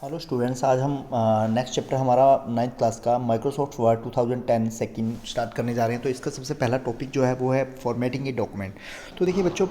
Hello students, आज हम next chapter हमारा नाइन्थ क्लास का माइक्रोसॉफ्ट वर्ड 2010 सेकंड स्टार्ट करने जा रहे हैं। तो इसका सबसे पहला टॉपिक जो है वो है फॉर्मेटिंग ए डॉक्यूमेंट। तो देखिए बच्चों,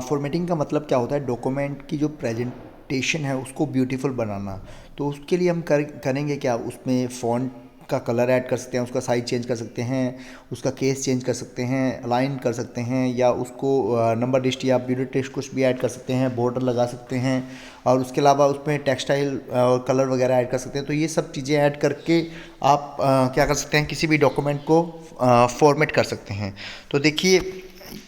फॉर्मेटिंग का मतलब क्या होता है? डॉक्यूमेंट की जो प्रेजेंटेशन है उसको ब्यूटीफुल बनाना। तो उसके लिए हम करेंगे क्या, उसमें फ़ॉन्ट का कलर ऐड कर सकते हैं, उसका साइज चेंज कर सकते हैं, उसका केस चेंज कर सकते हैं, अलाइन कर सकते हैं, या उसको नंबर लिस्ट या पीरियड टेक्स्ट कुछ भी ऐड कर सकते हैं, बॉर्डर लगा सकते हैं, और उसके अलावा उसमें टेक्सटाइल और कलर वगैरह ऐड कर सकते हैं। तो ये सब चीज़ें ऐड करके आप क्या कर सकते हैं, किसी भी डॉक्यूमेंट को फॉर्मेट कर सकते हैं। तो देखिए,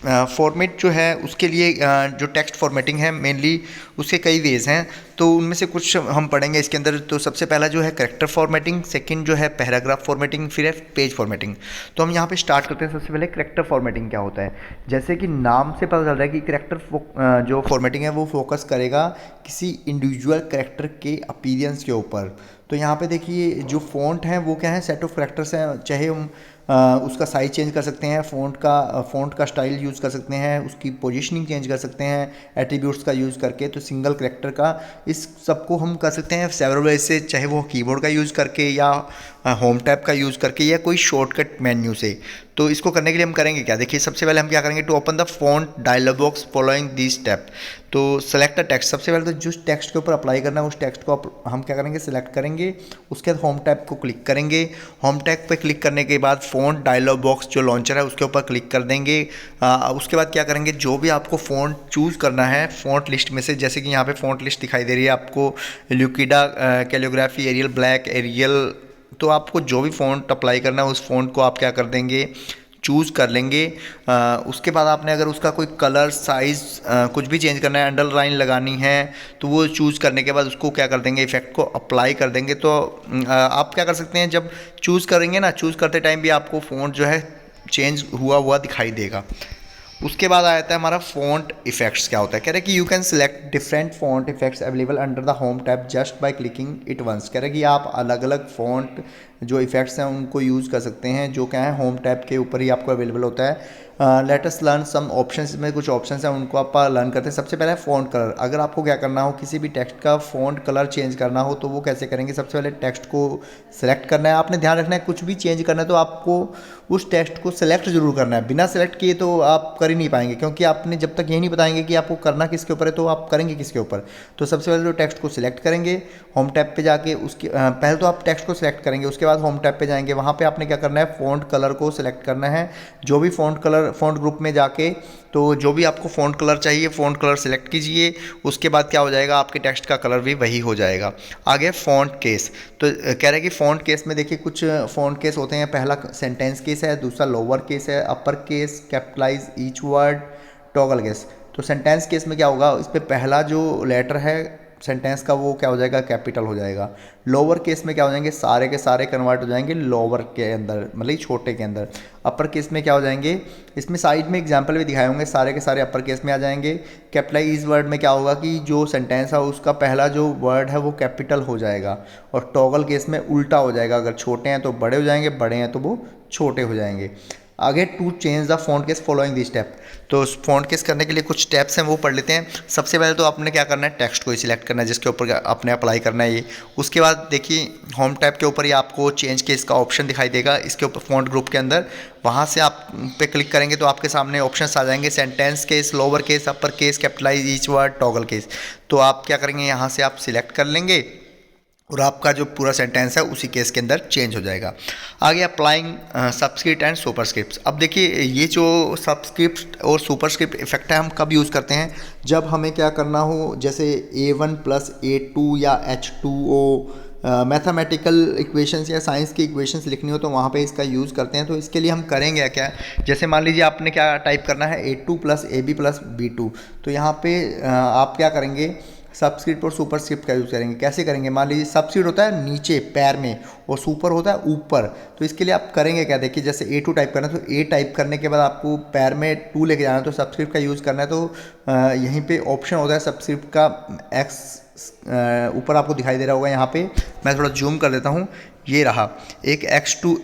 फॉर्मेट जो है उसके लिए जो टेक्स्ट फॉर्मेटिंग है मेनली उसके कई वेज हैं। तो उनमें से कुछ हम पढ़ेंगे इसके अंदर। तो सबसे पहला जो है करेक्टर फॉर्मेटिंग, सेकंड जो है पैराग्राफ फॉर्मेटिंग, फिर है पेज फॉर्मेटिंग। तो हम यहाँ पे स्टार्ट करते हैं। सबसे पहले करेक्टर फॉर्मेटिंग क्या होता है? जैसे कि नाम से पता चल रहा है कि करेक्टर जो फॉर्मेटिंग है वो फोकस करेगा किसी इंडिविजुअल करेक्टर के अपीयरेंस के ऊपर। तो यहाँ पे देखिए, जो फ़ॉन्ट हैं वो क्या है, सेट ऑफ करेक्टर्स हैं। चाहे हम उसका साइज चेंज कर सकते हैं, फ़ॉन्ट का स्टाइल यूज़ कर सकते हैं, उसकी पोजीशनिंग चेंज कर सकते हैं एट्रीब्यूट्स का यूज़ करके। तो सिंगल करेक्टर का इस सबको हम कर सकते हैं सेवरल वे से, चाहे वो कीबोर्ड का यूज़ करके या होम टैब का यूज़ करके या कोई शॉर्टकट मेन्यू से। तो इसको करने के लिए हम करेंगे क्या? देखिए, सबसे पहले हम क्या करेंगे, to open the font dialog box following this step. तो सेलेक्ट द टेक्स्ट। सबसे पहले तो जिस टेक्स्ट के ऊपर अप्लाई करना है उस टेक्स्ट को हम क्या करेंगे, सिलेक्ट करेंगे। उसके बाद होम टैब को क्लिक करेंगे। होम टैब पे क्लिक करने के बाद फ़ॉन्ट डायलॉग बॉक्स जो लॉन्चर है उसके ऊपर क्लिक कर देंगे। उसके बाद क्या करेंगे, जो भी आपको फ़ॉन्ट चूज़ करना है फ़ॉन्ट लिस्ट में से, जैसे कि यहाँ पे फ़ॉन्ट लिस्ट दिखाई दे रही है आपको, ल्यूकिडा, कैलियोग्राफी, एरियल ब्लैक, एरियल। तो आपको जो भी फ़ॉन्ट अप्लाई करना है उस फ़ॉन्ट को आप क्या कर देंगे, चूज़ कर लेंगे। उसके बाद आपने अगर उसका कोई कलर, साइज़ कुछ भी चेंज करना है, अंडरलाइन लगानी है, तो वो चूज़ करने के बाद उसको क्या कर देंगे, इफेक्ट को अप्लाई कर देंगे। तो आप क्या कर सकते हैं, जब चूज़ करेंगे ना, चूज़ करते टाइम भी आपको फ़ॉन्ट जो है चेंज हुआ हुआ दिखाई देगा। उसके बाद आ जाता है हमारा फ़ॉन्ट इफेक्ट्स। क्या होता है? कह रहे हैं कि you can select different font effects available under the home tab just by clicking it once. कह रहे हैं कि आप अलग अलग फ़ॉन्ट जो इफेक्ट्स हैं उनको यूज़ कर सकते हैं, जो क्या है होम टैब के ऊपर ही आपको अवेलेबल होता है। Let us learn some options. में कुछ ऑप्शंस हैं उनको आप लर्न करते हैं। सबसे पहले फ़ॉन्ट कलर। अगर आपको क्या करना हो, किसी भी टेक्स्ट का फ़ॉन्ट कलर चेंज करना हो तो वो कैसे करेंगे? सबसे पहले टेक्स्ट को सिलेक्ट करना है। आपने ध्यान रखना है, कुछ भी चेंज करना है तो आपको उस टेक्स्ट को सिलेक्ट जरूर करना है। बिना सेलेक्ट किए तो आप कर ही नहीं पाएंगे, क्योंकि आपने जब तक ये नहीं बताएंगे कि आपको करना किसके ऊपर है तो आप करेंगे किसके ऊपर। तो सबसे पहले तो टेक्स्ट को सिलेक्ट करेंगे। होम टैब पे जाके उसके पहले तो आप टेक्स्ट को सिलेक्ट करेंगे, उसके बाद होम टैब पे जाएंगे। वहाँ पे आपने क्या करना है, फ़ॉन्ट कलर को सिलेक्ट करना है। जो भी फ़ॉन्ट ग्रुप में जाके, तो जो भी आपको फ़ॉन्ट कलर चाहिए फ़ॉन्ट कलर सिलेक्ट कीजिए। उसके बाद क्या हो जाएगा, आपके टेक्स्ट का कलर भी वही हो जाएगा। आगे फ़ॉन्ट केस। तो कह रहे हैं कि फ़ॉन्ट केस में देखिए कुछ फ़ॉन्ट केस होते हैं। पहला सेंटेंस केस है, दूसरा लोअर केस है, upper case, capitalise each word, toggle case. तो सेंटेंस केस में क्या होगा, इस पर पहला जो लेटर है सेंटेंस का वो क्या हो जाएगा, कैपिटल हो जाएगा। लोअर केस में क्या हो जाएंगे, सारे के सारे कन्वर्ट हो जाएंगे लोअर के अंदर, मतलब छोटे के अंदर। अपर केस में क्या हो जाएंगे, इसमें साइड में एग्जाम्पल भी दिखाए होंगे, सारे के सारे अपर केस में आ जाएंगे। कैपिटलाइज वर्ड में क्या होगा कि जो सेंटेंस है उसका पहला जो वर्ड है वो कैपिटल हो जाएगा। और टॉगल केस में उल्टा हो जाएगा, अगर छोटे हैं तो बड़े हो जाएंगे, बड़े हैं तो वो छोटे हो जाएंगे। आगे to change the font case following this step. तो फॉन्ट केस करने के लिए कुछ स्टेप्स हैं वो पढ़ लेते हैं। सबसे पहले तो आपने क्या करना है, टेक्स्ट को ही सिलेक्ट करना है जिसके ऊपर आपने अप्लाई करना है ये। उसके बाद देखिए, होम टैब के ऊपर ही आपको चेंज केस का ऑप्शन दिखाई देगा, इसके ऊपर फॉन्ट ग्रुप के अंदर। वहाँ से आप पे क्लिक करेंगे तो आपके सामने ऑप्शंस आ जाएंगे, sentence case, lower case, upper case, capitalise each word, toggle case. तो आप क्या करेंगे, यहाँ से आप सिलेक्ट कर लेंगे और आपका जो पूरा सेंटेंस है उसी केस के अंदर चेंज हो जाएगा। आगे अप्लाइंग सबस्क्रिप्ट एंड सुपरस्क्रिप्ट। अब देखिए, ये जो सबस्क्रिप्ट और सुपरस्क्रिप्ट इफेक्ट है हम कब यूज़ करते हैं, जब हमें क्या करना हो, जैसे A1 + A2 या H2O मैथमेटिकल इक्वेशंस या साइंस की इक्वेशंस लिखनी हो तो वहाँ पे इसका यूज़ करते हैं। तो इसके लिए हम करेंगे क्या, जैसे मान लीजिए आपने क्या टाइप करना है, A2 + AB + B2। तो यहाँ पे आप क्या करेंगे, सबस्क्रिप्ट और सुपरस्क्रिप्ट का यूज़ करेंगे। कैसे करेंगे, मान लीजिए सबस्क्रिप्ट होता है नीचे पैर में और सुपर होता है ऊपर। तो इसके लिए आप करेंगे क्या, देखिए जैसे A2 टाइप करना है तो A टाइप करने के बाद आपको पैर में 2 लेके जाना है, तो सबस्क्रिप्ट का यूज़ करना है। तो यहीं पे ऑप्शन होता है सबस्क्रिप्ट का, एक्स ऊपर आपको दिखाई दे रहा होगा। यहाँ पे मैं थोड़ा जूम कर देता हूँ, ये रहा, एक X2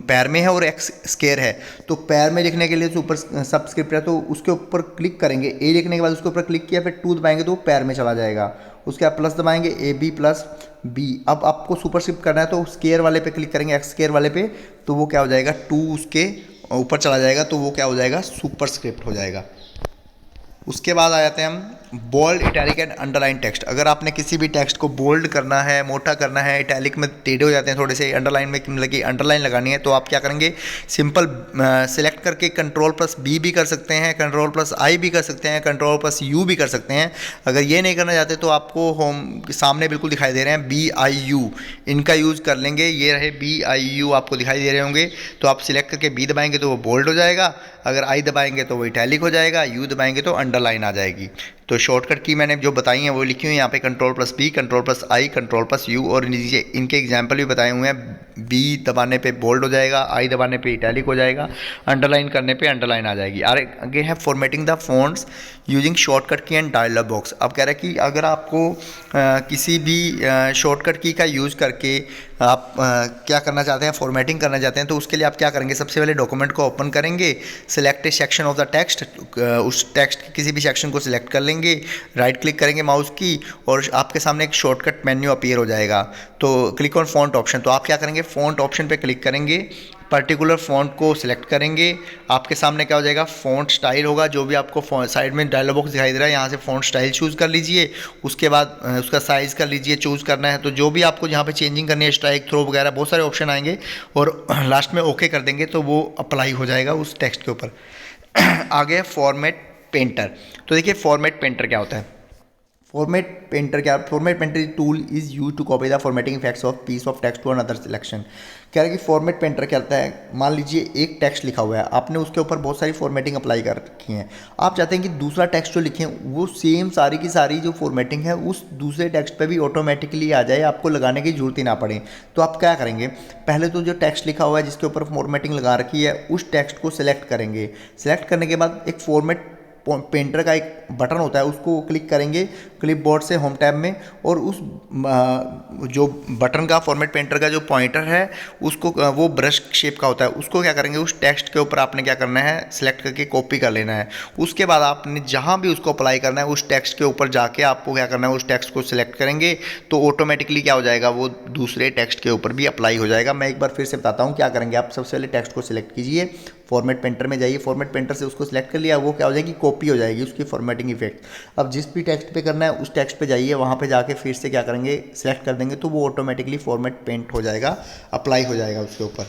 पैर में है और X स्क्वायर है। तो पैर में लिखने के लिए सुपर सबस्क्रिप्ट है, तो उसके ऊपर क्लिक करेंगे, A लिखने के बाद उसके ऊपर क्लिक किया, फिर 2 दबाएंगे तो वो पैर में चला जाएगा। उसके बाद प्लस दबाएंगे, AB प्लस, बी। अब आपको सुपरस्क्रिप्ट करना है तो स्केयर वाले पे क्लिक करेंगे, एक्स स्केयर वाले पे, तो वो क्या हो जाएगा 2 उसके ऊपर चला जाएगा, तो वो क्या हो जाएगा सुपरस्क्रिप्ट हो जाएगा। उसके बाद आ जाते हैं हम bold, italic and underline text. अगर आपने किसी भी टेक्स्ट को बोल्ड करना है, मोटा करना है, इटैलिक में टेढ़े हो जाते हैं थोड़े से, अंडरलाइन में मतलब कि अंडरलाइन लगानी है, तो आप क्या करेंगे सिंपल सेलेक्ट करके Ctrl+B भी कर सकते हैं, Ctrl+I भी कर सकते हैं, Ctrl+U भी कर सकते हैं। अगर ये नहीं करना चाहते तो आपको होम सामने बिल्कुल दिखाई दे रहे हैं BIU, इनका यूज़ कर लेंगे। ये रहे BIU आपको दिखाई दे रहे होंगे, तो आप सिलेक्ट करके B दबाएंगे तो वो बोल्ड हो जाएगा, अगर I दबाएंगे तो वो इटैलिक हो जाएगा, U दबाएंगे तो अंडरलाइन आ जाएगी। तो शॉर्टकट की मैंने जो बताई हैं वो लिखी हुई है यहाँ पे, Ctrl+B, Ctrl+I, Ctrl+U, और नीचे इनके एग्जाम्पल भी बताए हुए हैं। B दबाने पे बोल्ड हो जाएगा, I दबाने पे इटैलिक हो जाएगा, अंडरलाइन करने पे अंडरलाइन आ जाएगी। आगे है formatting the fonts using shortcut की एंड डायलॉग बॉक्स। अब कह रहा है कि अगर आपको किसी भी शॉर्टकट की का यूज़ करके आप क्या करना चाहते हैं, फॉर्मेटिंग करना चाहते हैं, तो उसके लिए आप क्या करेंगे, सबसे पहले डॉक्यूमेंट को ओपन करेंगे, select A section of the text, उस टेक्स्ट के किसी भी सेक्शन को सिलेक्ट कर लेंगे, राइट क्लिक करेंगे माउस की, और आपके सामने एक शॉर्टकट मेन्यू अपीयर हो जाएगा। तो क्लिक ऑन फॉन्ट ऑप्शन, तो आप क्या करेंगे फॉन्ट ऑप्शन पे क्लिक करेंगे, पर्टिकुलर फ़ॉन्ट को सिलेक्ट करेंगे, आपके सामने क्या हो जाएगा फ़ॉन्ट स्टाइल होगा, जो भी आपको साइड में डायलॉग बॉक्स दिखाई दे रहा है यहाँ से फ़ॉन्ट स्टाइल चूज़ कर लीजिए। उसके बाद उसका साइज़ कर लीजिए, चूज़ करना है तो जो भी आपको यहाँ पे चेंजिंग करनी है, स्ट्राइक थ्रो वगैरह बहुत सारे ऑप्शन आएंगे, और लास्ट में ओके कर देंगे तो वो अप्लाई हो जाएगा उस टेक्स्ट के ऊपर। आगे फॉर्मेट पेंटर। तो देखिए फॉर्मेट पेंटर क्या होता है। फॉर्मेट पेंटर क्या, format painter tool is use to copy the formatting effects of piece of text to another selection. कह रहा है कि फॉर्मेट पेंटर क्या होता है, मान लीजिए एक टेक्स्ट लिखा हुआ है, आपने उसके ऊपर बहुत सारी फॉर्मेटिंग अप्लाई कर रखी हैं, आप चाहते हैं कि दूसरा टेक्स्ट जो लिखें वो सेम सारी की सारी जो फॉर्मेटिंग है उस दूसरे टेक्स्ट पे भी ऑटोमेटिकली आ जाए, आपको लगाने की जरूरत ही ना पड़े। तो आप क्या करेंगे, पहले तो जो टेक्स्ट लिखा हुआ है जिसके ऊपर फॉर्मेटिंग लगा रखी है उस टेक्स्ट को सिलेक्ट करेंगे, सिलेक्ट करने के बाद एक फॉर्मेट पेंटर का एक बटन होता है उसको क्लिक करेंगे क्लिपबोर्ड से होम टैब में, और उस जो बटन का फॉर्मेट पेंटर का जो पॉइंटर है उसको वो ब्रश शेप का होता है, उसको क्या करेंगे उस टेक्स्ट के ऊपर आपने क्या करना है सिलेक्ट करके कॉपी कर लेना है। उसके बाद आपने जहाँ भी उसको अप्लाई करना है उस टेक्स्ट के ऊपर जाके आपको क्या करना है उस टेक्स्ट को सिलेक्ट करेंगे, तो ऑटोमेटिकली क्या हो जाएगा वो दूसरे टेक्स्ट के ऊपर भी अप्लाई हो जाएगा। मैं एक बार फिर से बताता हूँ क्या करेंगे। आप सबसे पहले टेक्स्ट को सिलेक्ट कीजिए, फॉर्मेट पेंटर में जाइए, फॉर्मेट पेंटर से उसको सिलेक्ट कर लिया, वो क्या हो जाएगी कॉपी हो जाएगी उसकी फॉर्मेटिंग इफेक्ट। अब जिस भी टेक्स्ट पे करना है उस टेक्स्ट पे जाइए, वहाँ पे जाके फिर से क्या करेंगे सिलेक्ट कर देंगे, तो वो ऑटोमेटिकली फॉर्मेट पेंट हो जाएगा, अप्लाई हो जाएगा उसके ऊपर।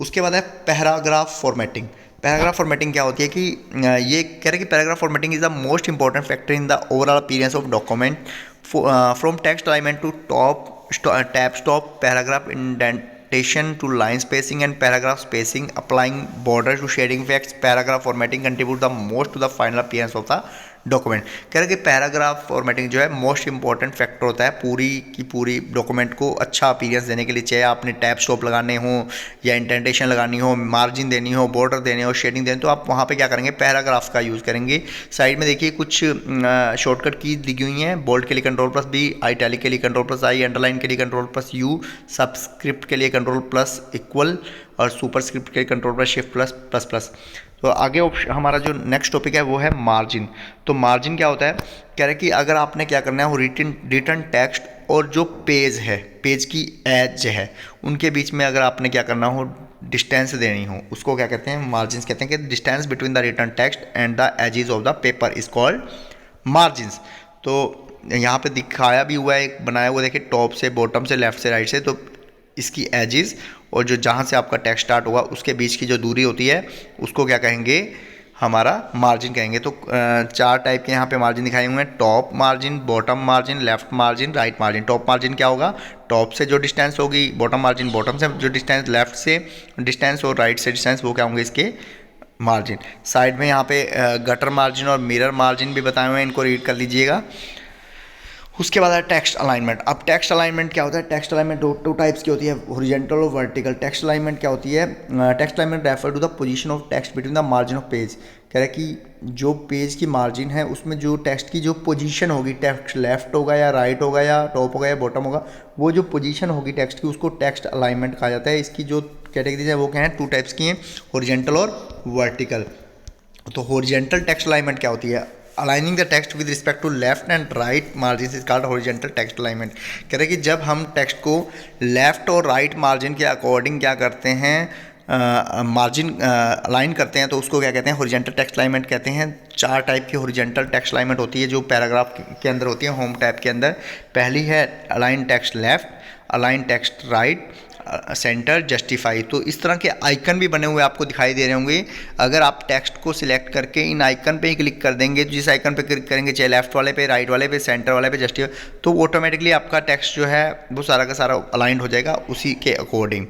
उसके बाद है पैराग्राफ फॉर्मेटिंग। पैराग्राफ फॉर्मेटिंग क्या होती है कि ये कह रहे हैं कि paragraph formatting is the most important factor in the overall appearance of document from text alignment to tab stop paragraph indentation to line spacing and paragraph spacing, applying border to shading effects. Paragraph formatting contribute the most to the final appearance of the document. कह रहे कि paragraph formatting जो है most important factor होता है पूरी की पूरी डॉक्यूमेंट को अच्छा अपीयरेंस देने के लिए, चाहे आपने टैब स्टॉप लगाने हो या इंडेंटेशन लगानी हो, मार्जिन देनी हो, बॉर्डर देने हो, शेडिंग देनी, तो आप वहाँ पे क्या करेंगे पैराग्राफ का यूज़ करेंगे। साइड में देखिए कुछ शॉर्टकट की दी हुई हैं, बोल्ड के लिए Ctrl+B, इटैलिक के लिए Ctrl+I, अंडरलाइन के लिए Ctrl+U, सबस्क्रिप्ट के लिए Ctrl+= और सुपरस्क्रिप्ट के लिए Ctrl+Shift+++। तो आगे हमारा जो नेक्स्ट टॉपिक है वो है मार्जिन। तो मार्जिन क्या होता है, कह रहे हैं कि अगर आपने क्या करना है वो रिटन टेक्स्ट और जो पेज है, पेज की एज है, उनके बीच में अगर आपने क्या करना हो डिस्टेंस देनी हो, उसको क्या कहते हैं मार्जिन कहते हैं। कि distance between the written text and the edges of the paper is called margin. तो यहाँ पे दिखाया भी हुआ है, एक बनाया हुआ देखिए टॉप से बॉटम से लेफ्ट से राइट से, तो इसकी एजेस और जो जहाँ से आपका टेक्स्ट स्टार्ट होगा उसके बीच की जो दूरी होती है उसको क्या कहेंगे हमारा मार्जिन कहेंगे। तो 4 टाइप के यहाँ पे मार्जिन दिखाए हुए हैं, top margin, bottom margin, left margin, right margin. Top margin क्या होगा, टॉप से जो डिस्टेंस होगी, बॉटम मार्जिन बॉटम से जो डिस्टेंस, लेफ्ट से डिस्टेंस और राइट से डिस्टेंस, वो क्या होंगे इसके मार्जिन। साइड में यहाँ पे गटर मार्जिन और मिरर मार्जिन भी बताए हुए हैं, इनको रीड कर लीजिएगा। उसके बाद है टेक्स्ट अलाइनमेंट। अब टेक्स्ट अलाइनमेंट क्या होता है, टेक्स्ट अलाइनमेंट टू टाइप्स की होती है, हॉरिजॉन्टल और वर्टिकल। टेक्स्ट अलाइनमेंट क्या होती है, text alignment refer to the position of text between the margin of page. कह रहा है कि जो पेज की मार्जिन है उसमें जो टेक्स्ट की जो पोजीशन होगी, टेक्स्ट लेफ्ट होगा या राइट होगा या टॉप होगा या बॉटम होगा, वो जो पोजीशन होगी टेक्स्ट की उसको टेक्स्ट अलाइनमेंट कहा जाता है। इसकी जो कैटेगरीज है वो क्या है, 2 टाइप्स की हैं, हॉरिजॉन्टल और वर्टिकल। तो हॉरिजॉन्टल टेक्स्ट अलाइनमेंट क्या होती है, aligning the text with respect to left and right margin is called horizontal text alignment. कह रहे हैं कि जब हम टेक्स्ट को लेफ्ट और राइट मार्जिन के अकॉर्डिंग क्या करते हैं, मार्जिन अलाइन करते हैं, तो उसको क्या कहते हैं, हॉरिजॉन्टल टेक्स्ट अलाइनमेंट कहते हैं। 4 टाइप की हॉरिजॉन्टल टेक्स्ट अलाइनमेंट होती है जो पैराग्राफ के अंदर होती है, होम टैब के अंदर। पहली है align text left, align text right, centre, justify. तो इस तरह के आइकन भी बने हुए आपको दिखाई दे रहे होंगे। अगर आप टेक्स्ट को सिलेक्ट करके इन आइकन पे ही क्लिक कर देंगे, तो जिस आइकन पे क्लिक करेंगे, चाहे लेफ्ट वाले पे, राइट वाले पे, सेंटर वाले पे, जस्टिफाई, तो ऑटोमेटिकली आपका टेक्स्ट जो है वो सारा का सारा अलाइंड हो जाएगा उसी के अकॉर्डिंग।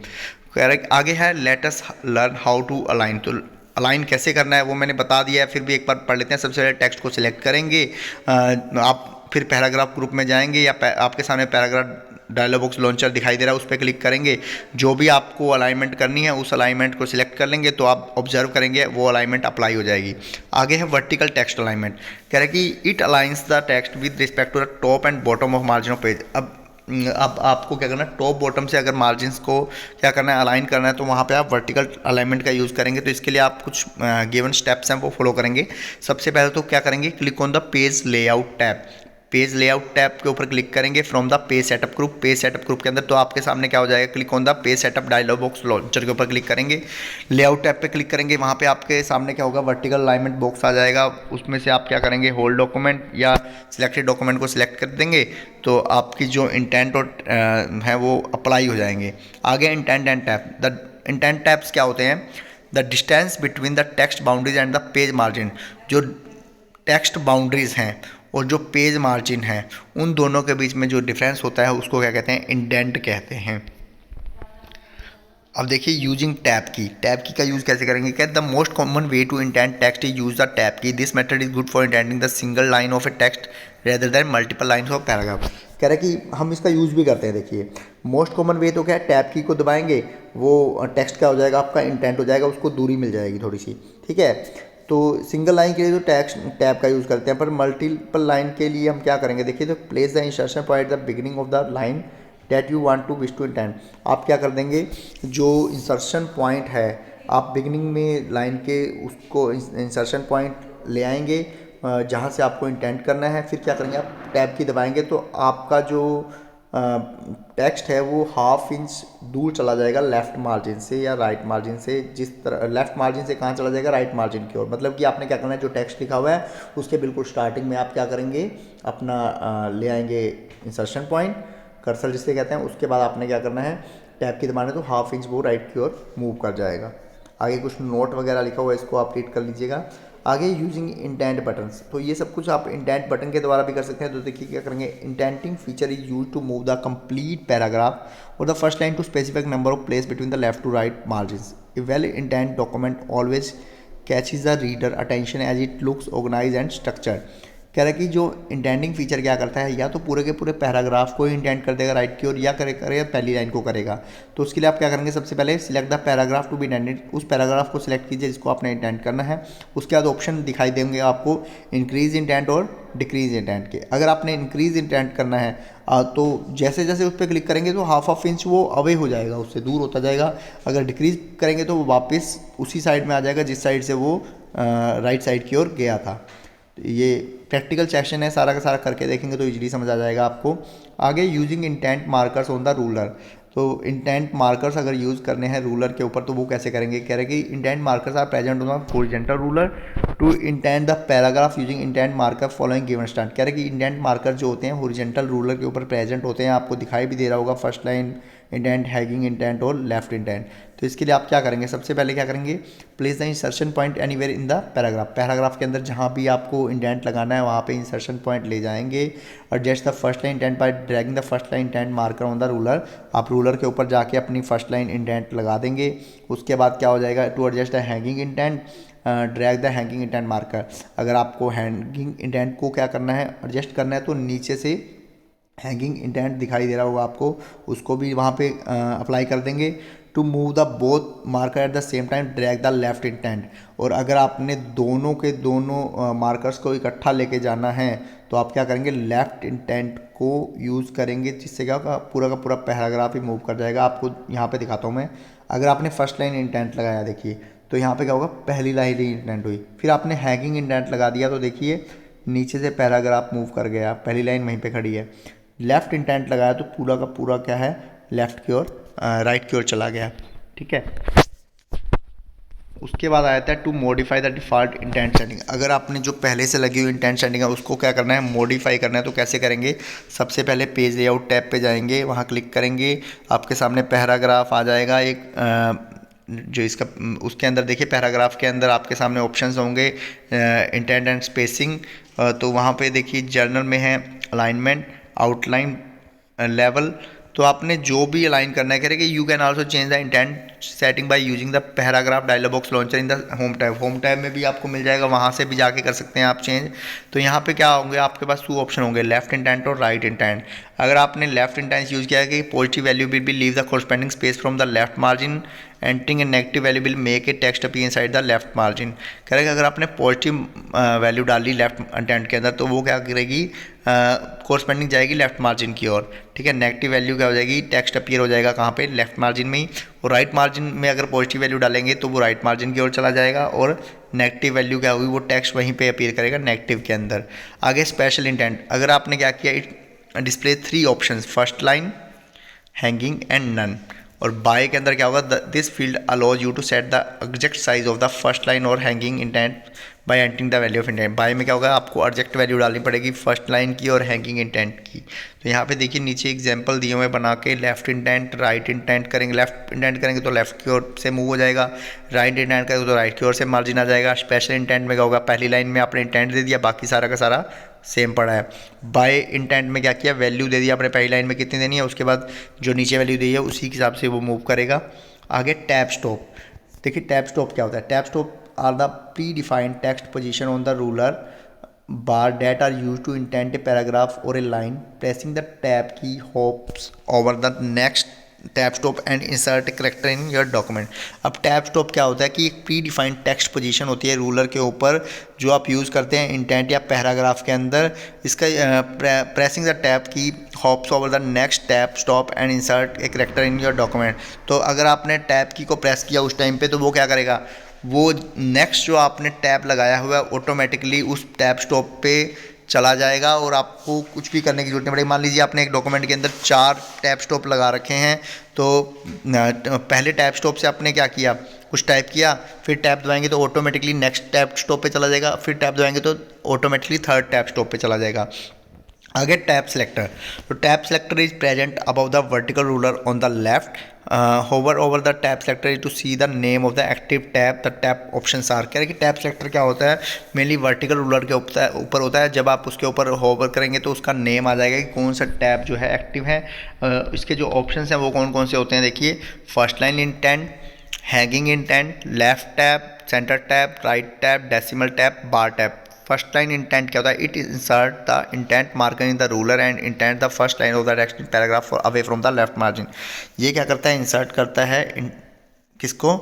आगे है let us learn how to align. तो अलाइन कैसे करना है वो मैंने बता दिया है, फिर भी एक बार पढ़ लेते हैं। सबसे पहले टेक्स्ट को सिलेक्ट करेंगे, आप फिर पैराग्राफ ग्रुप में जाएंगे या आपके सामने पैराग्राफ डायलॉग बॉक्स लॉन्चर दिखाई दे रहा है, उस पर क्लिक करेंगे। जो भी आपको अलाइनमेंट करनी है उस अलाइनमेंट को सिलेक्ट कर लेंगे, तो आप ऑब्जर्व करेंगे वो अलाइनमेंट अप्लाई हो जाएगी। आगे है वर्टिकल टेक्स्ट अलाइनमेंट। कह रहे हैं कि it aligns the text with respect to the top and bottom of margin of page. अब आपको क्या करना है, टॉप बॉटम से अगर मार्जिन्स को क्या करना है, अलाइन करना है, तो वहाँ पे आप वर्टिकल अलाइनमेंट का यूज़ करेंगे। तो इसके लिए आप कुछ गिवन स्टेप्स हैं वो फॉलो करेंगे। सबसे पहले तो क्या करेंगे, click on the page layout tab. Page layout tab के ऊपर क्लिक करेंगे from the page setup group. Page setup group के अंदर तो आपके सामने क्या हो जाएगा, click on the page setup dialog box launcher के ऊपर क्लिक करेंगे। लेआउट टैब पे क्लिक करेंगे, वहाँ पे आपके सामने क्या होगा, वर्टिकल अलाइनमेंट बॉक्स आ जाएगा। उसमें से आप क्या करेंगे, होल डॉक्यूमेंट या सिलेक्टेड डॉक्यूमेंट को सिलेक्ट कर देंगे, तो आपकी जो इंटेंट और है वो अप्लाई हो जाएंगे। आगे intent and tab. The intent tabs क्या होते हैं, the distance between the text boundaries and the page margin. जो टेक्स्ट बाउंड्रीज हैं और जो पेज मार्जिन है, उन दोनों के बीच में जो डिफरेंस होता है उसको क्या कहते हैं, इंडेंट कहते हैं। अब देखिए यूजिंग टैब की का यूज़ कैसे करेंगे। कहते the most common way to indent text is use the tab key. This method is good for indenting the single line of a text rather than multiple lines of paragraph. कह रहे हैं कि हम इसका use भी करते हैं। देखिए मोस्ट कॉमन वे तो क्या है, टैब की को दबाएंगे, वो टेक्स्ट क्या हो जाएगा, आपका इंटेंट हो जाएगा, उसको दूरी मिल जाएगी थोड़ी सी, ठीक है। तो सिंगल लाइन के लिए तो टैब का यूज़ करते हैं, पर मल्टीपल लाइन के लिए हम क्या करेंगे, देखिए तो place the insertion point the beginning of the line that you want to wish to indent. आप क्या कर देंगे, जो इंसर्शन पॉइंट है आप बिगिनिंग में लाइन के, उसको इंसर्शन पॉइंट ले आएंगे जहाँ से आपको इंटेंट करना है। फिर क्या करेंगे, आप टैब की दबाएंगे तो आपका जो टेक्स्ट है वो ½ इंच दूर चला जाएगा लेफ़्ट मार्जिन से या राइट मार्जिन से। जिस तरह लेफ़्ट मार्जिन से कहाँ चला जाएगा, राइट मार्जिन की ओर। मतलब कि आपने क्या करना है, जो टेक्स्ट लिखा हुआ है उसके बिल्कुल स्टार्टिंग में आप क्या करेंगे, अपना ले आएंगे इंसर्शन पॉइंट, कर्सर जिसे कहते हैं। उसके बाद आपने क्या करना है, टैब की दबाना है तो ½ इंच वो राइट की ओर मूव कर जाएगा। आगे कुछ नोट वगैरह लिखा हुआ है, इसको आप रीड कर लीजिएगा। आगे यूजिंग इंटेंट बटन्स, तो ये सब कुछ आप इंटेंट बटन के द्वारा भी कर सकते हैं। तो देखिए क्या करेंगे, indenting feature is use to move the complete paragraph और the first line to specific number of place between the left to right margins. A well indent document always catches the reader attention as it looks organise and structured. कह रहा है कि जो intending feature क्या करता है, या तो पूरे के पूरे पैराग्राफ को ही इंटेंट कर देगा राइट की ओर, या करेगा पहली लाइन को करेगा। तो उसके लिए आप क्या करेंगे, सबसे पहले select the paragraph to be indented. उस पैराग्राफ को सिलेक्ट कीजिए जिसको आपने इंटेंट करना है। उसके बाद ऑप्शन दिखाई देंगे आपको इंक्रीज इंटेंट और डिक्रीज इंटेंट के। अगर आपने इंक्रीज इंटेंट करना है तो जैसे जैसे उस पर क्लिक करेंगे तो ½ इंच वो अवे हो जाएगा, उससे दूर होता जाएगा। अगर डिक्रीज करेंगे तो वो वापस उसी साइड में आ जाएगा जिस साइड से वो राइट साइड की ओर गया था। ये प्रैक्टिकल सेक्शन है, सारा का सारा करके देखेंगे तो इजीली समझ आ जाएगा आपको। आगे using intent markers on the ruler, तो इंटेंट मार्कर्स अगर यूज़ करने हैं रूलर के ऊपर तो वो कैसे करेंगे। कह रहे हैं कि indent markers are present on the horizontal ruler to indent the paragraph using indent marker following given stand. कह रहे हैं कि इंटेंट मार्कर जो होते हैं हॉरिजॉन्टल रूलर के ऊपर प्रेजेंट होते हैं, आपको दिखाई भी दे रहा होगा, first line intent, hanging intent और लेफ्ट इंटेंट। तो इसके लिए आप क्या करेंगे, सबसे पहले क्या करेंगे, place the insertion point anywhere in the paragraph. Paragraph के अंदर जहाँ भी आपको इंटेंट लगाना है वहाँ पे इंसर्शन पॉइंट ले जाएंगे। Adjust the first line intent bye dragging the first line intent marker on the ruler. आप रूलर के ऊपर जाके अपनी फर्स्ट लाइन इंटेंट लगा देंगे। उसके बाद क्या हो जाएगा, to adjust the hanging indent drag the hanging indent marker. अगर आपको हैंगिंग इंटेंट को क्या करना है, एडजस्ट करना है, तो नीचे से हैंगिंग इंटेंट दिखाई दे रहा होगा आपको, उसको भी वहाँ पे अप्लाई कर देंगे। To move the both marker at the same time drag the left indent. और अगर आपने दोनों के दोनों मार्कर्स को इकट्ठा लेके जाना है तो आप क्या करेंगे, लेफ्ट इंटेंट को यूज़ करेंगे, जिससे क्या होगा, पूरा का पूरा पैराग्राफ ही मूव कर जाएगा। आपको यहाँ पे दिखाता हूँ मैं। अगर आपने फर्स्ट लाइन इंटेंट लगाया, देखिए तो यहाँ पे क्या होगा, पहली लाइन ही इंटेंट हुई। फिर आपने हैगिंग इंटेंट लगा दिया तो देखिए नीचे से पैराग्राफ मूव कर गया, पहली लाइन वहीं पे खड़ी है। लेफ़्ट इंटेंट लगाया तो पूरा का पूरा क्या है, लेफ़्ट की ओर राइट की ओर चला गया। ठीक है, उसके बाद आया था to modify the default indent setting. अगर आपने जो पहले से लगी हुई इंटेंट सेटिंग है उसको क्या करना है, मॉडिफाई करना है, तो कैसे करेंगे, सबसे पहले पेज लेआउट टैब पे जाएंगे, वहाँ क्लिक करेंगे, आपके सामने पैराग्राफ आ जाएगा एक जो इसका, उसके अंदर देखिए पैराग्राफ के अंदर आपके सामने ऑप्शंस होंगे इंटेंट एंड स्पेसिंग। तो वहाँ पे देखिए जर्नल में है अलाइनमेंट, आउटलाइन, लेवल। तो आपने जो भी अलाइन करना है, कह रहे कि you can also change the indent setting by using the paragraph dialog box launcher in the home tab. Home tab में भी आपको मिल जाएगा, वहाँ से भी जाके कर सकते हैं आप चेंज। तो यहाँ पे क्या होंगे, आपके पास 2 ऑप्शन होंगे, लेफ्ट इंटेंट और राइट इंटेंट। अगर आपने लेफ्ट इंटेंट यूज़ किया है कि positive value will be leave the corresponding space from the left margin, entering a negative value will make a text appear inside the left margin. कह रहे कि अगर आपने पॉजिटिव वैल्यू डाली लेफ्ट इंटेंट के अंदर तो वो क्या करेगी, कोरस्पेंडिंग जाएगी लेफ्ट मार्जिन की ओर। ठीक है, नेगेटिव वैल्यू क्या हो जाएगी, टेक्स्ट अपीयर हो जाएगा कहाँ पे, लेफ्ट मार्जिन में ही। और राइट मार्जिन में अगर पॉजिटिव वैल्यू डालेंगे तो वो राइट मार्जिन की ओर चला जाएगा, और नेगेटिव वैल्यू क्या होगी, वो टेक्स्ट वहीं पे अपीयर करेगा नेगेटिव के अंदर। आगे स्पेशल इंटेंट, अगर आपने क्या किया, display 3 options, first line, hanging and none. और बाय के अंदर क्या होगा, this field allows you to set the exact size of the first line और hanging indent by entering the value of indent. By में क्या होगा, आपको एग्जैक्ट वैल्यू डालनी पड़ेगी फर्स्ट लाइन की और हैंगिंग इंटेंट की। तो यहाँ पे देखिए नीचे एग्जांपल दिए हुए बना के, लेफ्ट इंटेंट राइट इंटेंट करेंगे, लेफ्ट इंटेंट करेंगे तो लेफ्ट की ओर से मूव हो जाएगा, राइट इंटेंट करेंगे तो राइट की ओर से मार्जिन आ जाएगा। स्पेशल इंटेंट में क्या होगा, पहली लाइन में आपने इंटेंट दे दिया, बाकी सारा का सारा सेम पड़ा है। बाय इंटेंट में क्या किया, वैल्यू दे दिया आपने पहली लाइन में कितनी देनी है, उसके बाद जो नीचे वैल्यू दी है उसी के हिसाब से वो मूव करेगा। आगे टैब स्टॉप, देखिए टैब स्टॉप क्या होता है, tab stop are the predefined text position on the ruler bar that are used to indent a paragraph or a line. Pressing the tab key hops over the next tab stop and insert character in your document. अब tab stop क्या होता है कि एक pre defined text position होती है ruler के ऊपर जो आप यूज़ करते हैं इंटेंट या पैराग्राफ के अंदर। इसका प्रेसिंग द टैब की hops over the next tab stop and insert a character in your document. तो अगर आपने टैब की को प्रेस किया उस टाइम पे तो वो क्या करेगा, वो नेक्स्ट जो आपने टैब लगाया हुआ है ऑटोमेटिकली उस टैब स्टॉप पे चला जाएगा और आपको कुछ भी करने की जरूरत नहीं पड़ेगी। मान लीजिए आपने एक डॉक्यूमेंट के अंदर 4 टैब स्टॉप लगा रखे हैं, तो पहले टैब स्टॉप से आपने क्या किया, कुछ टाइप किया, फिर टैब दबाएंगे तो ऑटोमेटिकली नेक्स्ट टैब स्टॉप पे चला जाएगा, फिर टैब दबाएंगे तो ऑटोमेटिकली थर्ड टैब स्टॉप पे चला जाएगा। आगे टैब सेलेक्टर, तो tab selector is present above the vertical ruler on the left, hover over the tab selector is to see the name of the active tab, the tab option are. कह रहे कि tab selector क्या होता है, mainly vertical ruler के ऊपर होता है। जब आप उसके ऊपर होवर करेंगे तो उसका नेम आ जाएगा कि कौन सा टैब जो है एक्टिव है। इसके जो ऑप्शन हैं वो कौन कौन से होते हैं, देखिए first line indent, hanging indent, left tab, centre tab, right tab, decimal tab, bar tab. First line indent क्या होता है, it insert the indent marker in the ruler and indent the first line of the text paragraph away from the left margin. ये क्या करता है, insert करता है किसको,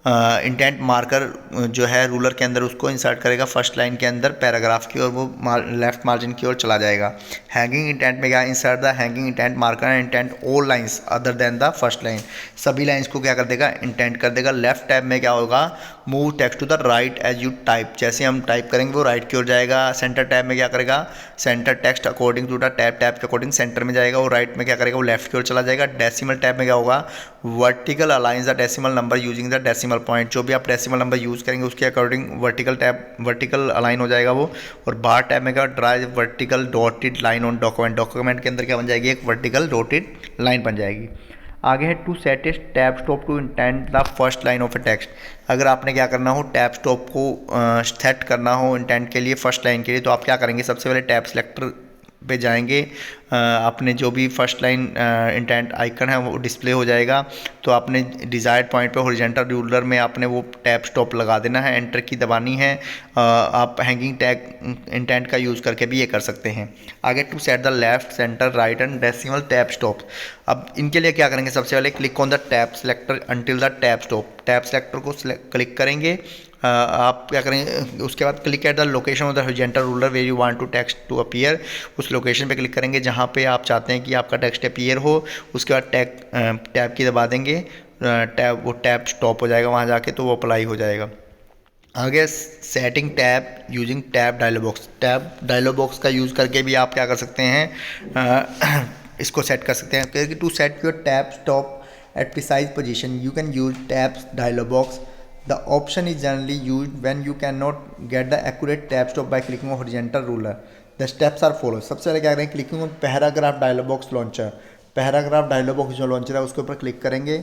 इंटेंट मार्कर जो है रूलर के अंदर उसको इंसर्ट करेगा फर्स्ट लाइन के अंदर पैराग्राफ की और वो लेफ्ट मार्जिन की ओर चला जाएगा। हैंगिंग इंटेंट में क्या, insert the hanging indent marker and intent all lines other than the first line. सभी लाइंस को क्या कर देगा, इंटेंट कर देगा। लेफ्ट टैब में क्या होगा, move text to the right edge you type, जैसे हम टाइप करेंगे वो राइट की ओर जाएगा। सेंटर टैब में क्या करेगा, centre text according to the tab के अकॉर्डिंग सेंटर में जाएगा और राइट में क्या करेगा, वो लेफ्ट की ओर चला जाएगा। डेसिमल टैब में क्या होगा, vertical aligns the decimal number using the decimal point, जो भी आप डेसिमल नंबर यूज़ करेंगे उसके अकॉर्डिंग वर्टिकल अलाइन हो जाएगा वो। और बार टैब में क्या, drive vertical dotted line on document, document के अंदर क्या बन जाएगी, एक वर्टिकल डॉटेड लाइन बन जाएगी। आगे है to set a tab stop to indent the first line of a text. अगर आपने क्या करना हो, टैब स्टॉप को सेट करना हो इंटेंट के लिए फर्स्ट लाइन के लिए, तो आप क्या करेंगे, सबसे पहले टैब सेलेक्टर पे जाएंगे, आपने जो भी फर्स्ट लाइन इंटेंट आइकन है वो डिस्प्ले हो जाएगा। तो आपने डिज़ायर्ड पॉइंट पे हॉरिजॉन्टल रूलर में आपने वो टैब स्टॉप लगा देना है, एंटर की दबानी है। आप हैंगिंग टैग इंटेंट का यूज़ करके भी ये कर सकते हैं। आगे to set the left, centre, right and decimal tab stop. अब इनके लिए क्या करेंगे, सबसे पहले click on the tab selector until the tab stop. Tab selector को क्लिक करेंगे, आप क्या करेंगे, उसके बाद click at the location of the horizontal ruler where you want to text to appear. उस लोकेशन पे क्लिक करेंगे जहाँ पे आप चाहते हैं कि आपका टेक्स्ट अपीयर हो। उसके बाद टैब की दबा देंगे, वो टैब स्टॉप हो जाएगा वहाँ जाके, तो वो अप्लाई हो जाएगा। आगे setting tab using tab dialog box. Tab dialog box का यूज़ करके भी आप क्या कर सकते हैं, इसको सेट कर सकते हैं। क्योंकि to set your tab stop at precise position you can use tabs dialog box. The option is generally used when you cannot get the accurate tab stop by clicking on horizontal ruler. The steps are follow. सबसे पहले क्या करेंगे, clicking on paragraph dialog box launcher. Paragraph dialog box जो launcher है उसके ऊपर click करेंगे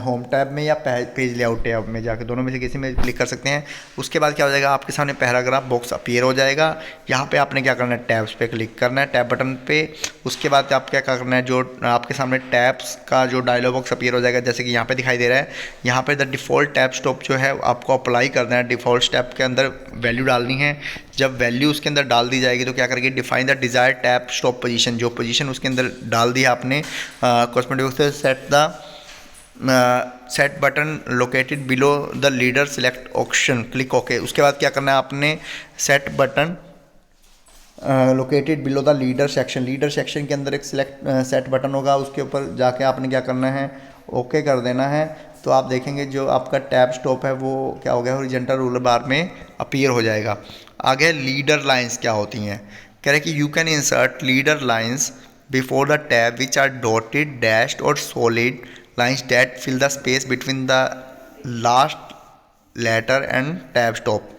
home tab में या पेज लेआउट टैब में जाके, दोनों में से किसी में क्लिक कर सकते हैं। उसके बाद क्या हो जाएगा, आपके सामने पैराग्राफ बॉक्स अपीयर हो जाएगा। यहाँ पे आपने क्या करना है, टैब्स पे क्लिक करना है, टैब बटन पे। उसके बाद आप क्या करना है, जो आपके सामने टैब्स का जो डायलॉग बॉक्स अपीयर हो जाएगा, जैसे कि यहाँ पे दिखाई दे रहा है, यहाँ पे द डिफ़ॉल्ट टैब स्टॉप जो है आपको अप्लाई करना है। डिफ़ॉल्ट स्टेप के अंदर वैल्यू डालनी है। जब वैल्यू उसके अंदर डाल दी जाएगी तो क्या करेंगे, define the desire tab stop position. जो पोजीशन उसके अंदर डाल दी आपने कॉस्मेटिक से set the set button located below the leader select option, click okay. उसके बाद क्या करना है, आपने set button located below the leader section, leader section के अंदर एक सेट बटन होगा, उसके ऊपर जाके आपने क्या करना है, ओके कर देना है। तो आप देखेंगे जो आपका टैब स्टॉप है वो क्या हो गया, हॉरिजॉन्टल रूलर बार में अपीयर हो जाएगा। आगे लीडर लाइंस क्या होती हैं, कह रहे हैं कि you can insert leader lines before the tab which are dotted dashed और solid lines that fill the space between the last letter and tab stop।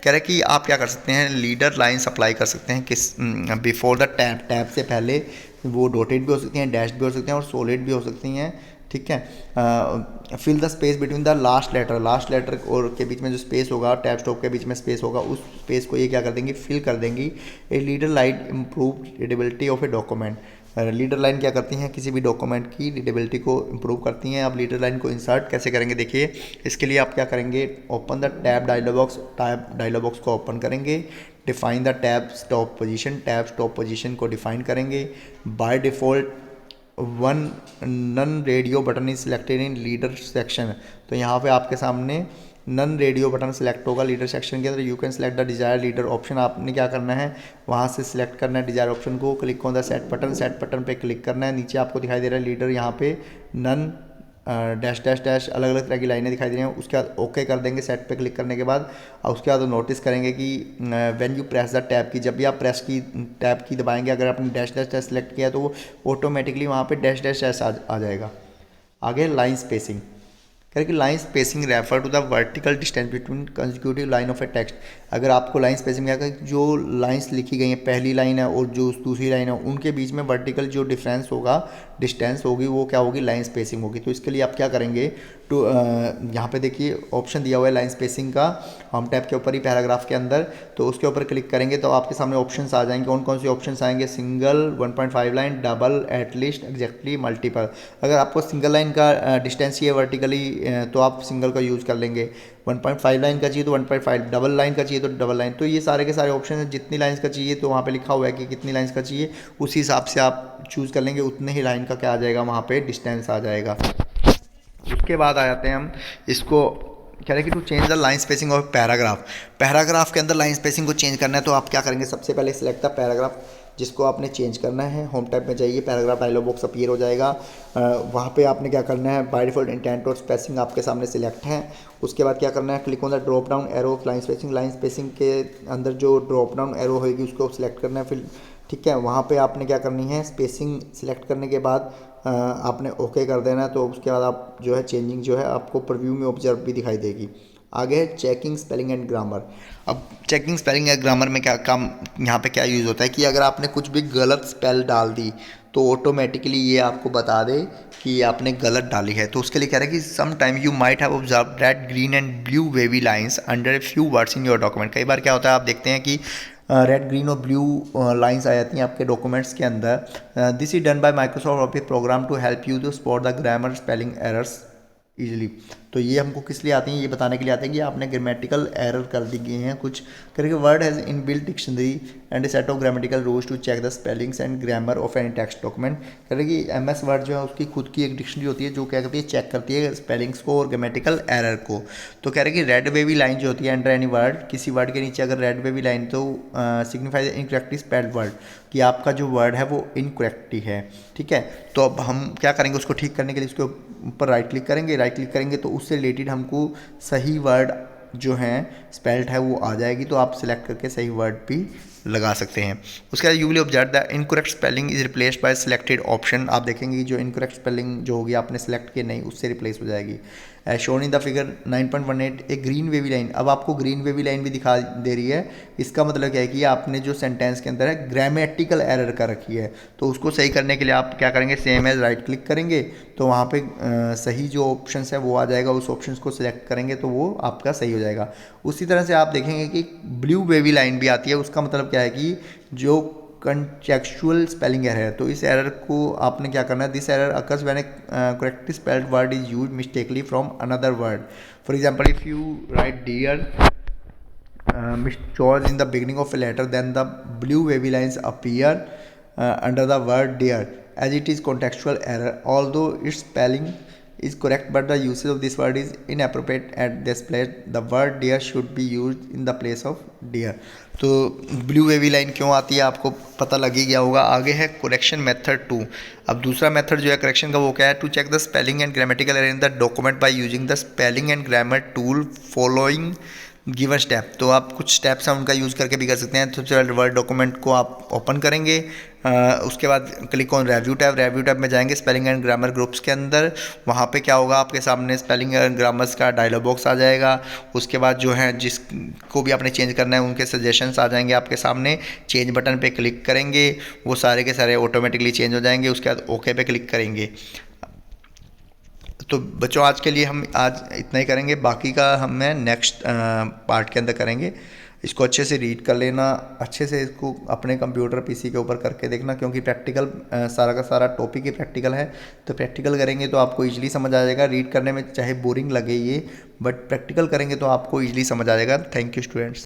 कह रहे हैं कि आप क्या कर सकते हैं, लीडर लाइन्स अप्लाई कर सकते हैं किस बिफोर द टैब, टैब से पहले वो डॉटेड भी हो सकती हैं, डैश भी हो सकते हैं और सॉलिड भी हो सकती हैं। ठीक है, fill the space between the last letter और के बीच में जो स्पेस होगा, टैब स्टॉप के बीच में स्पेस होगा, उस स्पेस को ये क्या कर देंगी, फिल कर देंगी। A leader line improve readability of a document. Leader line क्या करती हैं, किसी भी डॉक्यूमेंट की रीडेबिलिटी को इम्प्रूव करती हैं। आप लीडर लाइन को इंसर्ट कैसे करेंगे, देखिए इसके लिए आप क्या करेंगे, open the tab dialog box, tab dialog box को ओपन करेंगे, define the tab stop position, tab stop position को डिफाइन करेंगे। By default one none radio button is selected in leader section. तो यहाँ पे आपके सामने नन रेडियो बटन सेलेक्ट होगा लीडर सेक्शन के अंदर। You can select the desired leader option, आपने क्या करना है, वहाँ से सिलेक्ट करना है डिजायर ऑप्शन को, click on the set button, set button पे क्लिक करना है। नीचे आपको दिखाई दे रहा है लीडर, यहाँ पे नन डैश डैश डैश अलग अलग तरह की लाइनें दिखाई दे रही हैं। उसके बाद ओके कर देंगे सेट पे क्लिक करने के बाद। और उसके बाद नोटिस करेंगे कि when you press the tab की, जब भी आप प्रेस की टैब की दबाएंगे, अगर आपने डैश डैश डैश सेलेक्ट किया तो वो ऑटोमेटिकली वहाँ पे डैश डैश डैश आ जाएगा। आगे लाइन स्पेसिंग, कह कि line spacing refer to the vertical distance between consecutive line of a text. अगर आपको लाइन स्पेसिंग क्या है, जो लाइंस लिखी गई हैं, पहली लाइन है और जो दूसरी लाइन है, उनके बीच में वर्टिकल जो डिफरेंस होगा, डिस्टेंस होगी, वो क्या होगी, लाइन स्पेसिंग होगी। तो इसके लिए आप क्या करेंगे, तो यहाँ पे देखिए ऑप्शन दिया हुआ है लाइन स्पेसिंग का, होम टैब के ऊपर ही पैराग्राफ के अंदर। तो उसके ऊपर क्लिक करेंगे तो आपके सामने ऑप्शंस आ जाएंगे। कौन कौन से ऑप्शंस आएंगे, single, 1.5 line, double, at least, exactly, multiple. अगर आपको सिंगल लाइन का डिस्टेंस चाहिए वर्टिकली तो आप सिंगल का यूज़ कर लेंगे, 1.5 लाइन का चाहिए तो 1.5, डबल लाइन का चाहिए तो डबल लाइन। तो ये सारे के सारे ऑप्शन हैं, जितनी लाइन्स का चाहिए तो वहाँ पे लिखा हुआ है कि कितनी लाइन्स का चाहिए, उसी हिसाब से आप चूज़ कर लेंगे, उतने ही लाइन का क्या आ जाएगा, वहाँ पे डिस्टेंस आ जाएगा। उसके बाद आ जाते हैं हम इसको, कह रहे हैं कि to change the line spacing of paragraph. Paragraph के अंदर लाइन स्पेसिंग को चेंज करना है तो आप क्या करेंगे, सबसे पहले सिलेक्ट द पैराग्राफ जिसको आपने चेंज करना है। होम टैब में जाइए, पैराग्राफ डायलॉग बॉक्स अपीयर हो जाएगा। वहाँ पे आपने क्या करना है, बाय डिफॉल्ट इंटेंट और स्पेसिंग आपके सामने सिलेक्ट है। उसके बाद क्या करना है, click on the drop down arrow of line spacing. Line spacing के अंदर जो ड्रॉप डाउन एरो होगी उसको सिलेक्ट करना है। फिर ठीक है, वहाँ पे आपने क्या करनी है, स्पेसिंग सिलेक्ट करने के बाद आपने ओके कर देना है। तो उसके बाद आप जो है चेंजिंग जो है आपको प्रीव्यू में ऑब्जर्व भी दिखाई देगी। आगे है चेकिंग स्पेलिंग एंड ग्रामर। अब चेकिंग स्पेलिंग एंड ग्रामर में क्या काम, यहाँ पे क्या यूज़ होता है कि अगर आपने कुछ भी गलत स्पेल डाल दी तो ऑटोमेटिकली ये आपको बता दे कि आपने गलत डाली है। तो उसके लिए कह रहा है कि some time you might have observe red, green and blue wavy lines under a few words in your document. कई बार क्या होता है, आप देखते हैं कि रेड, ग्रीन और ब्लू लाइंस आ जाती हैं आपके डॉक्यूमेंट्स के अंदर। This is done by Microsoft Office program to help you to spot the grammar spelling errors easily. तो ये हमको किस लिए आती हैं, ये बताने के लिए आते हैं कि आपने ग्रामेटिकल एरर कर दी गई हैं कुछ करके। Word has in built dictionary and a set of grammatical rules to check the spellings and grammar of any text document. कह रहे कि MS वर्ड जो है उसकी खुद की एक डिक्शनरी होती है जो क्या करती है, चेक करती है स्पेलिंग्स को और ग्रामेटिकल एरर को। तो कह रहे कि रेड वेवी लाइन जो होती है अंडर एनी वर्ड, किसी वर्ड के नीचे अगर रेड वेवी लाइन तो सिग्निफाइज इनकरेक्टली स्पेल्ड वर्ड, कि आपका जो वर्ड है वो इनकरेक्टली है। ठीक है, तो अब हम क्या करेंगे, उसको ठीक करने के लिए उसके ऊपर राइट क्लिक करेंगे। राइट क्लिक करेंगे तो उससे रिलेटेड हमको सही वर्ड जो हैं स्पेल्ड है वो आ जाएगी, तो आप सिलेक्ट करके सही वर्ड भी लगा सकते हैं। उसके बाद you will observe the incorrect spelling is replaced by selected option. आप देखेंगे कि जो इनकरेक्ट स्पेलिंग जो होगी आपने सेलेक्ट की नहीं, उससे रिप्लेस हो जाएगी। As shown in the figure 9.18 a green wavy line. अब आपको ग्रीन वेवी लाइन भी दिखा दे रही है। इसका मतलब क्या है कि आपने जो सेंटेंस के अंदर है ग्रामेटिकल एरर का रखी है, तो उसको सही करने के लिए आप क्या करेंगे, सेम एज राइट क्लिक करेंगे तो वहाँ पे सही जो ऑप्शन है वो आ जाएगा, उस ऑप्शन को सिलेक्ट करेंगे तो वो आपका सही हो जाएगा। उसी तरह से आप देखेंगे कि ब्लू वेवी लाइन भी आती है। उसका मतलब क्या है कि जो कंटेक्चुअल स्पेलिंग एरर है, तो इस एरर को आपने क्या करना है, this error occurs when a correctly spelled word is used mistakenly from another word. For example if you write dear mischose in the beginning of a letter, then the blue wavy lines appear under the word dear, as it is contextual error, although its spelling is correct but the usage of this word is inappropriate at this place. The word dear should be used in the place of dear. तो blue wavy line क्यों आती है आपको पता लग ही गया होगा। आगे है करेक्शन मेथड 2। अब दूसरा मेथड जो है करेक्शन का वो क्या है, to check the spelling and grammatical error in the document by using the spelling and grammar tool following given step. तो आप कुछ स्टेप्स हैं उनका यूज़ करके भी कर सकते हैं। सबसे पहले वर्ड डॉक्यूमेंट को आप ओपन करेंगे, उसके बाद click on review tab. Review tab में जाएंगे स्पेलिंग एंड ग्रामर ग्रुप्स के अंदर। वहाँ पे क्या होगा, आपके सामने स्पेलिंग एंड ग्रामर्स का डायलॉग बॉक्स आ जाएगा। उसके बाद जो है जिसको भी आपने चेंज करना है उनके सजेशंस आ जाएंगे आपके सामने। चेंज बटन पे क्लिक करेंगे, वो सारे के सारे ऑटोमेटिकली चेंज हो जाएंगे। उसके बाद ओके पे क्लिक करेंगे। तो बच्चों आज के लिए हम आज इतना ही करेंगे, बाकी का हम नेक्स्ट पार्ट के अंदर करेंगे। इसको अच्छे से रीड कर लेना, अच्छे से इसको अपने कंप्यूटर पीसी के ऊपर करके देखना, क्योंकि प्रैक्टिकल सारा का सारा टॉपिक ही प्रैक्टिकल है। तो प्रैक्टिकल करेंगे तो आपको इजीली समझ आ जाएगा। रीड करने में चाहे बोरिंग लगे ये, बट प्रैक्टिकल करेंगे तो आपको इजीली समझ आ जाएगा। Thank you students.